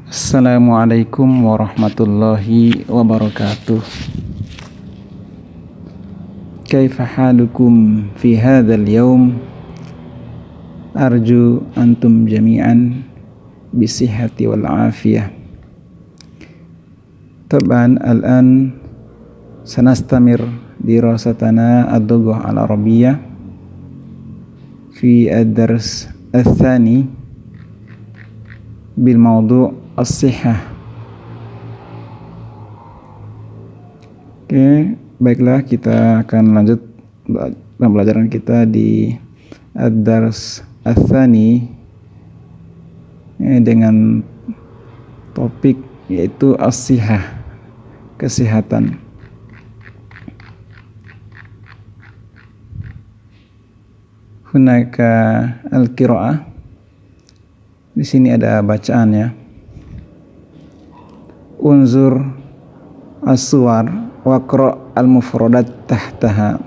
Assalamualaikum warahmatullahi wabarakatuh. Kaifa halukum fi hadzal yaum? Arju antum jami'an bisihhati wal afiyah. Taban al-an sanastamir dirasatana ad-lughah al-arabiyyah fi ad-dars ats-tsani bil mawdu' as-sihhah. Oke, baiklah, kita akan lanjut pembelajaran kita di ad-dars ats-tsani dengan topik yaitu as-sihhah, kesehatan. Hunaka al-qiraah. Di sini ada bacaan ya. Unzur as-suwar waqra' al-mufradat tahtaha.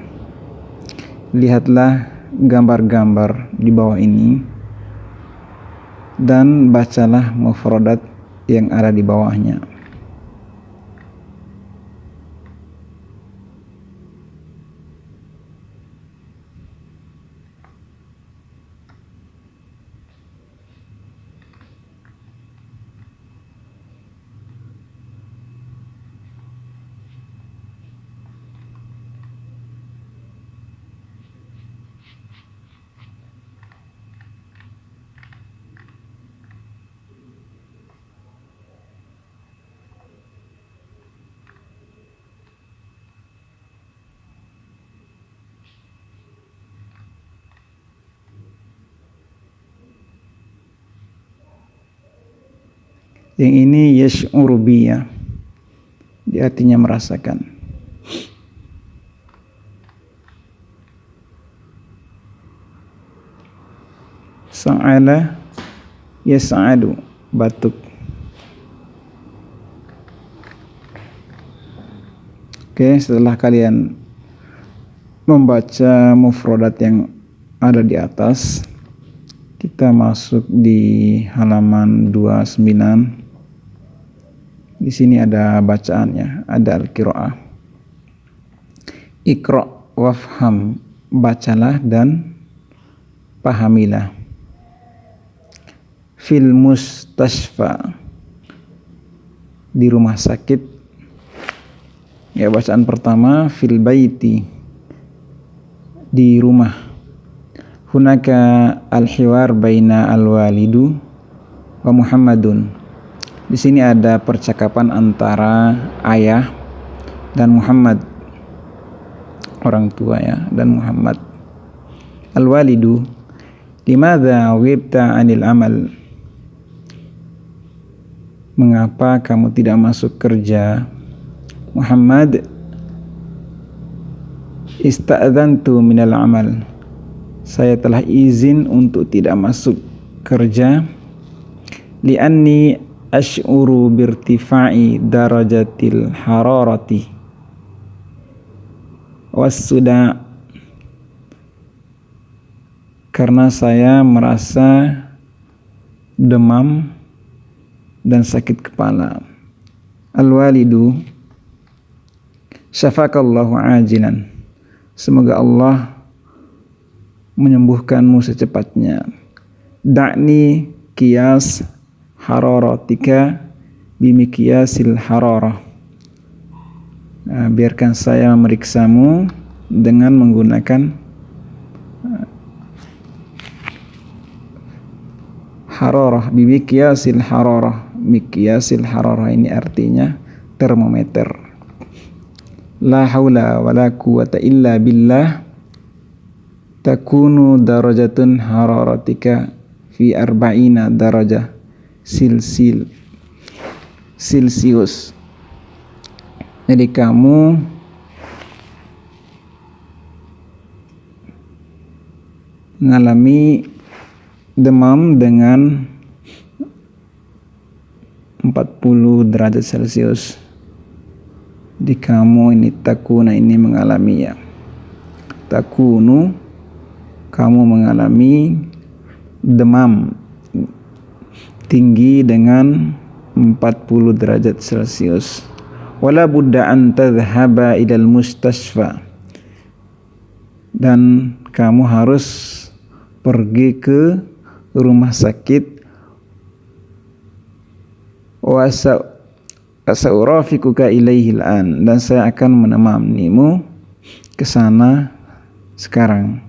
Lihatlah gambar-gambar di bawah ini dan bacalah mufradat yang ada di bawahnya. Yang ini yash'uru biya, dia artinya merasakan. Sa'ala yas'adu, batuk. Oke, setelah kalian membaca mufradat yang ada di atas, kita masuk di halaman 29. Di sini ada bacaannya, ada al-qiraah. Iqra' wafham, bacalah dan pahamilah. Fil mustashfa, di rumah sakit. Ya, bacaan pertama fil baiti, di rumah. Hunaka al-hiwar baina al-walidu wa Muhammadun. Di sini ada percakapan antara ayah dan Muhammad, orang tua ya, dan Muhammad. Al-walidu, limadza ghibta 'anil amal? Mengapa kamu tidak masuk kerja? Muhammad, ista'dzantu minal amal. Saya telah izin untuk tidak masuk kerja. Li'anni ash'uru birtifa'i darajatil hararati wassuda, karena saya merasa demam dan sakit kepala. Al-walidu, syafakallahu ajilan, semoga Allah menyembuhkanmu secepatnya. Da'ni qiyas hararatika bimiqyasil hararah. Biarkan saya memeriksamu dengan menggunakan hararah, bimiqyasil hararah. Miqyasil hararah ini artinya termometer. La haula wala quwata illa billah. Takunu darajatun hararatika fi arba'ina darajah Celsius. Jadi kamu mengalami demam dengan 40 derajat Celcius. Di kamu ini takuna, ini mengalami ya. Takunu, kamu mengalami demam tinggi dengan 40 derajat Celcius. Wala budda an tadhhaba ilal mustashfa, dan kamu harus pergi ke rumah sakit. Wa sa'urafikuka ilaihi al'an, dan saya akan menemanimu ke sana sekarang.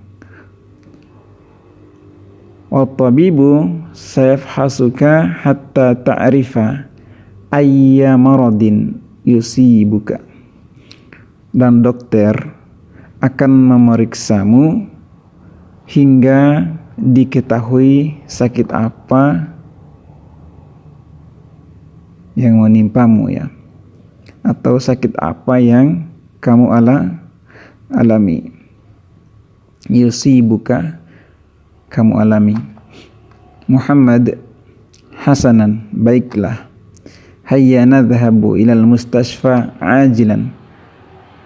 Wa tabibu sayafhasuka hatta ta'rifa ayya maradin yusibuka, dan dokter akan memeriksamu hingga diketahui sakit apa yang menimpamu, ya, atau sakit apa yang kamu alami. Yusibuka, kamu alami. Muhammad, hasanan, baiklah. Hayya nadhhabu ilal mustashfa ajilan,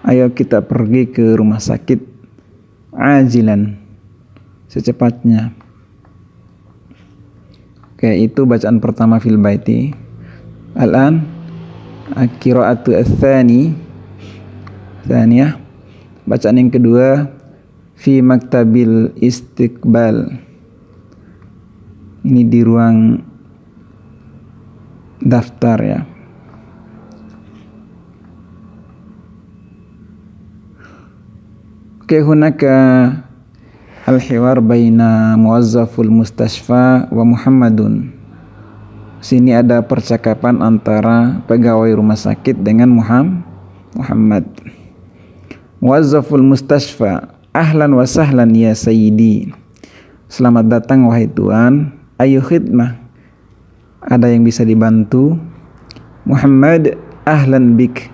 ayo kita pergi ke rumah sakit ajilan, secepatnya. Oke, itu bacaan pertama fil baiti. Al-an qira'atu tsaniyah, bacaan yang kedua fi maktabil istiqbal. Ini di ruang daftar, ya. Oke, hunaka al-hiwar baina muwazzaful mustashfa wa Muhammadun. Sini ada percakapan antara pegawai rumah sakit dengan Muhammad. Muwazzaful mustashfa, ahlan wa sahlan ya sayyidi. Selamat datang wahai tuan, ayu khidmah, ada yang bisa dibantu. Muhammad, ahlan bik,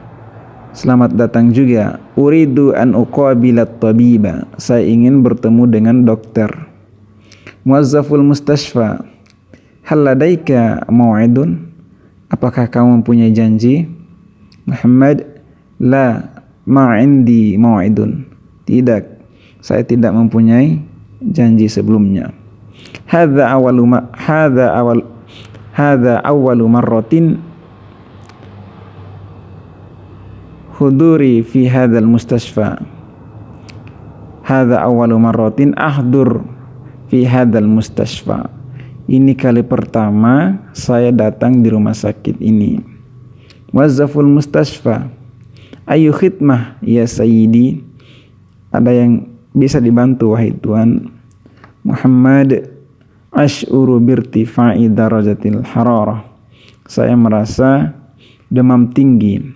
selamat datang juga. Uridu an uqabilat tabiba, saya ingin bertemu dengan dokter. Muwazzaful mustashfa, hal ladaika mau'idun, apakah kamu mempunyai janji? Muhammad, la ma'indi mau'idun, tidak, saya tidak mempunyai janji sebelumnya. Hadza awwalu marratin huduri fi hadzal mustashfa. Hadza awwalu marratin ahdur fi hadzal mustashfa. Ini kali pertama saya datang di rumah sakit ini. Muwazzaful mustashfa, ayu khidmah ya sayyidi, ada yang bisa dibantu wahai tuan. Muhammad, ash'uru birtifa'i darajatil hararah, saya merasa demam tinggi.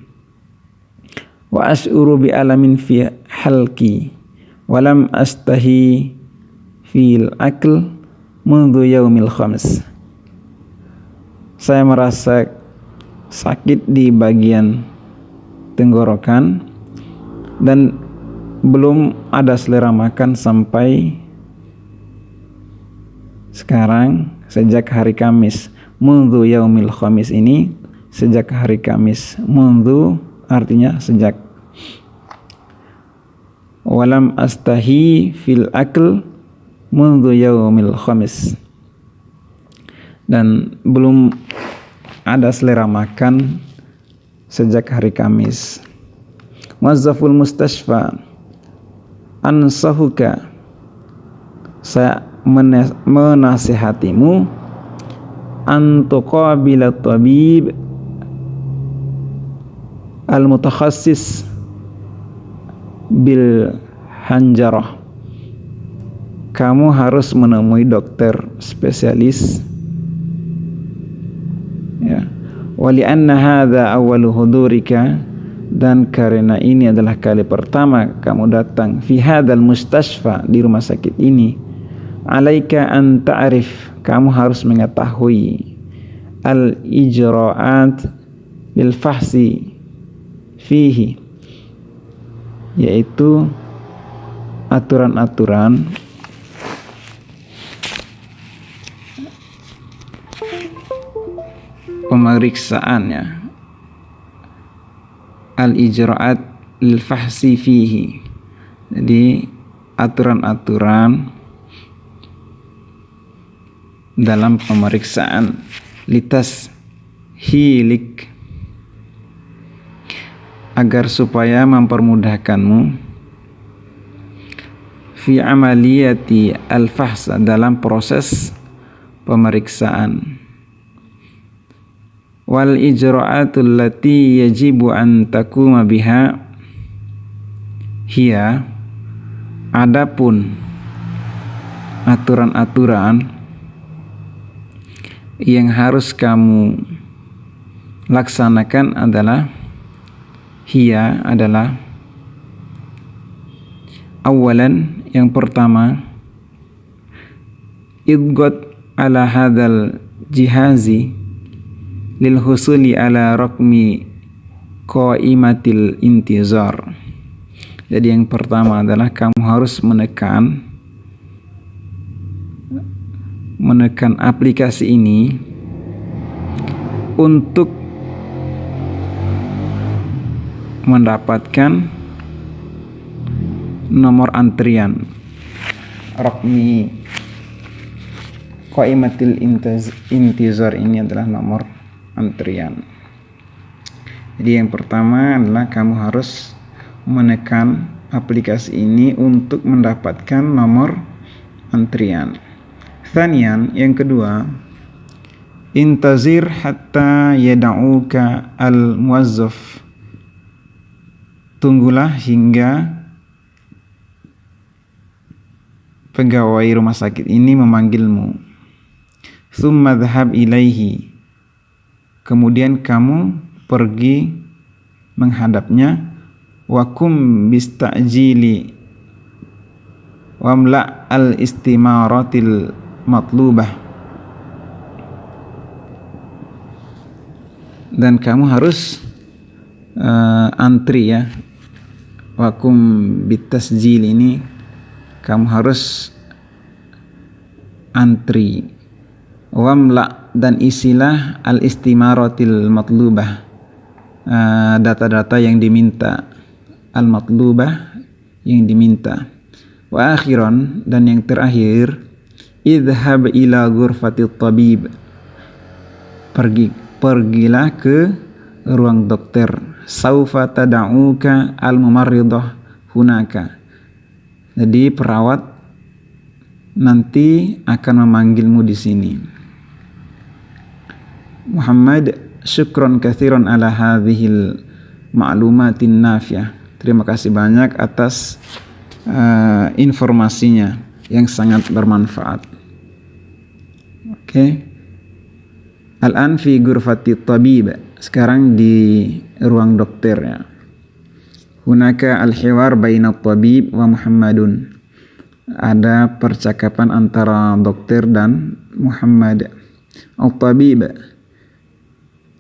Wa ash'uru bi alamin fi halki walam astahi fil akl mundu yaumil khamis, saya merasa sakit di bagian tenggorokan dan belum ada selera makan sampai sekarang, sejak hari Kamis. Mundu yaumil khamis ini sejak hari Kamis. Mundu artinya sejak. Walam astahi fil akl mundu yaumil khamis, dan belum ada selera makan sejak hari Kamis. Muwazzaful mustashfa, ansahuka, saya menasihatimu, antuqabila tabib al-mutakhassis bil hanjarah, kamu harus menemui dokter spesialis, ya. Wali anna hadza awwalu hudurika, dan karena ini adalah kali pertama kamu datang fi hadzal mustashfa, di rumah sakit ini. Alaika an ta'rif, kamu harus mengetahui al ijra'at lil fahsi fihi, yaitu aturan-aturan pemeriksaannya. Al-ijra'at lil fahsi fihi, jadi aturan-aturan dalam pemeriksaan. Litas hilik, agar supaya mempermudahkanmu fi amaliyati al-fahs, dalam proses pemeriksaan, wal ijra'atul lati yajibu an takuma biha hiya, adapun aturan-aturan yang harus kamu laksanakan adalah hiya, adalah awalan, yang pertama, idgot ala hadal jihazi lil husuli ala rakmi qaimatil intizar. Jadi yang pertama adalah kamu harus menekan aplikasi ini untuk mendapatkan nomor antrian rakmi qaimatil intizar. Ini adalah nomor antrian. Jadi yang pertama adalah kamu harus menekan aplikasi ini untuk mendapatkan nomor antrian. Thanian, yang kedua, intazir hatta yada'uka al-muwazzaf, tunggulah hingga pegawai rumah sakit ini memanggilmu. Thumma dhahab ilaihi, kemudian kamu pergi menghadapnya. Wa kum bista'jili wamla al-istimaratil matlubah, dan kamu harus antri ya. Wa kum bitasjil, ini kamu harus antri. Wamla, dan isilah al-istimaratil matlubah, data-data yang diminta, al-matlubah, yang diminta. Wa akhiran, dan yang terakhir, idhab ila ghurfatit tabib, pergilah ke ruang dokter. Saufa tada'uka al-mumarridah hunaka, jadi perawat nanti akan memanggilmu di sini. Muhammad, syukron katsiran ala hadhil ma'lumatin nafiah, terima kasih banyak atas informasinya yang sangat bermanfaat. Oke. Al-an fi ghurfati tabib, sekarang di ruang dokter ya. Hunaka al-hiwar baina tabib wa Muhammadun, ada percakapan antara dokter dan Muhammad. Al-tabib,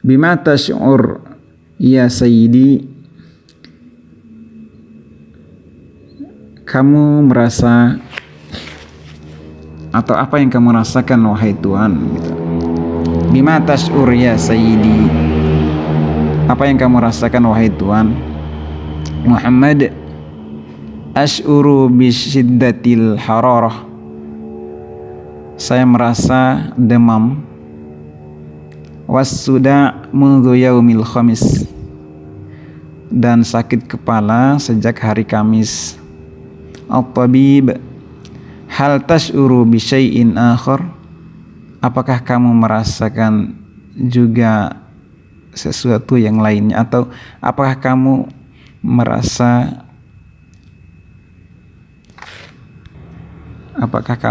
bima tash'ur ya sayyidi, kamu merasa, atau apa yang kamu rasakan wahai Tuhan gitu. Bima tash'ur ya sayyidi, apa yang kamu rasakan wahai Tuhan. Muhammad, ash'uru bisyiddatil hararah, saya merasa demam. Wassuda mundu yaumil khamis, dan sakit kepala sejak hari Kamis. Al-tabib, hal tash'uru bisyai'in akhar, apakah kamu merasakan juga sesuatu yang lainnya, atau apakah kamu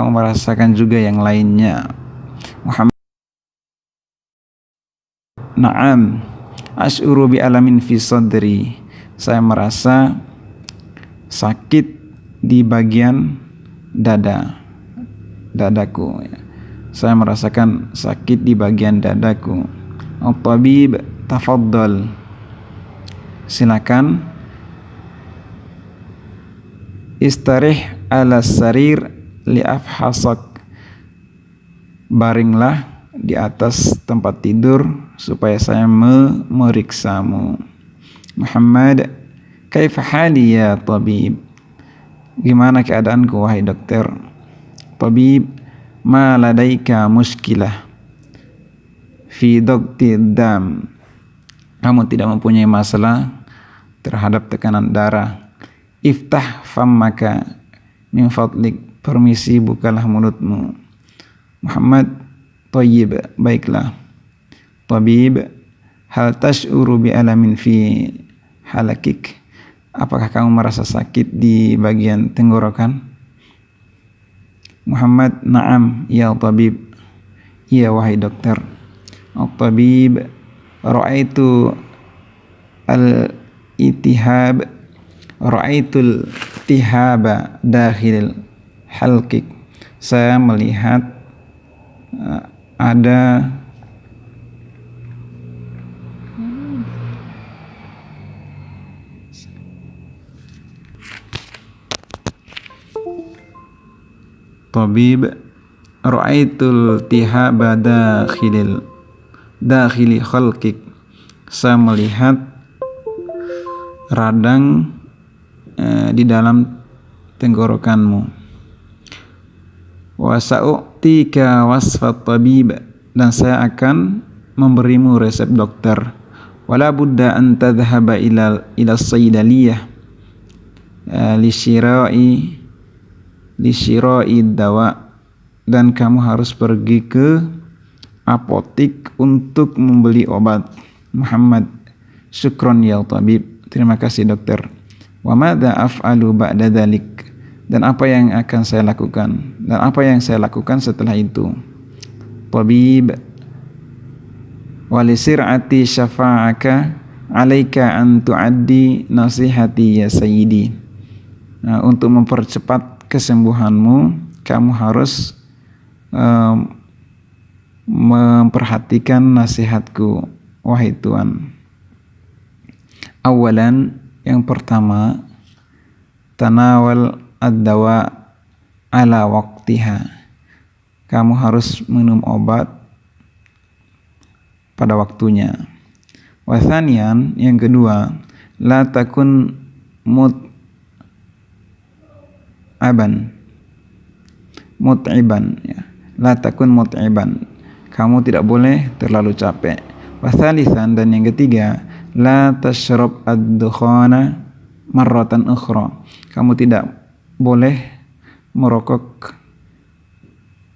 merasakan juga yang lainnya. Muhammad, na'am, ash'uru bi alamin fi sadri, saya merasa sakit di bagian dadaku ya. Saya merasakan sakit di bagian dadaku. Al-tabib, tafaddal, silakan. Istarih ala sarir li'afhasak, baringlah di atas tempat tidur supaya saya memeriksamu. Muhammad, kaifa hali ya tabib, gimana keadaanku wahai dokter. Tabib, ma ladaika muskilah fi dam, kamu tidak mempunyai masalah terhadap tekanan darah. Iftah fammaka min fadlik, permisi bukalah mulutmu. Muhammad, thayyib, baiklah. Tabib, hal tash'uru bi alamin fi halakik, apakah kamu merasa sakit di bagian tenggorokan? Muhammad, na'am ya tabib, iya wahai dokter. Tabib, ra'aitu al-itihab, ra'aitul tihaba dakhil halkik, saya melihat ada Tabib, ra'aitul tihaba dakhili khalqik, saya melihat radang di dalam tenggorokanmu. Wa sa'u'tika wasfat tabib, dan saya akan memberimu resep dokter. Wala budda an tadhhaba ila saydaliyah li dawa, dan kamu harus pergi ke apotik untuk membeli obat. Muhammad, syukron ya tabib, terima kasih dokter. Wa madza af'alu ba'da dzalik, dan apa yang akan saya lakukan, dan apa yang saya lakukan setelah itu? Tabib, wa li sir'ati syafa'aka alaika an tu'addi nasihati ya sayyidi. Untuk mempercepat kesembuhanmu, kamu harus memperhatikan nasihatku, wahai Tuan. Awalan, yang pertama, tanawal ad-dawa ala waqtiha, kamu harus minum obat pada waktunya. Wa thaniyan, yang kedua, la takun mut'iban, ya. La takun mut'iban, kamu tidak boleh terlalu capek. Wa thalithan, dan yang ketiga, la tashrab ad-dukhana marratan ukhra, kamu tidak boleh merokok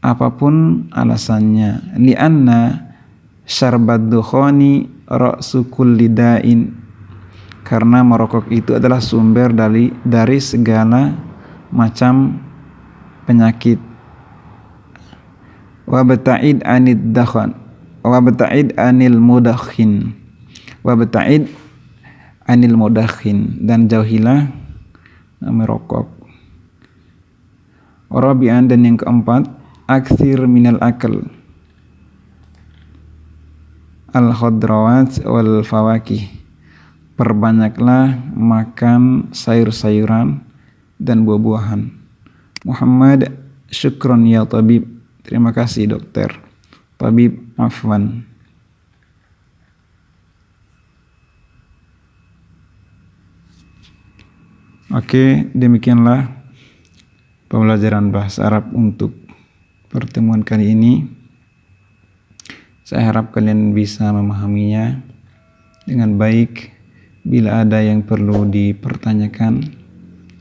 apapun alasannya. Li'anna syarbad dukhani ra'su kulli da'in, karena merokok itu adalah sumber dari segala macam penyakit. Wabta'id anid dakhan, wabta'id anil mudakhin, wabta'id anil mudakhin, dan jauhilah merokok. Rabi'an, dan yang keempat, aktsir minal akal al khadrawat wal fawakih, perbanyaklah makan sayur-sayuran dan buah-buahan. Muhammad, syukron ya tabib, terima kasih dokter. Tabib, afwan. Oke, demikianlah pembelajaran bahasa Arab untuk pertemuan kali ini. Saya harap kalian bisa memahaminya dengan baik. Bila ada yang perlu dipertanyakan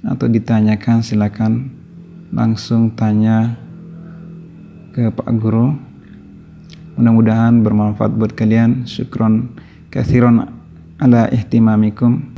atau ditanyakan, silakan langsung tanya ke Pak Guru. Mudah-mudahan bermanfaat buat kalian. Syukron katsiron ala ihtimamikum.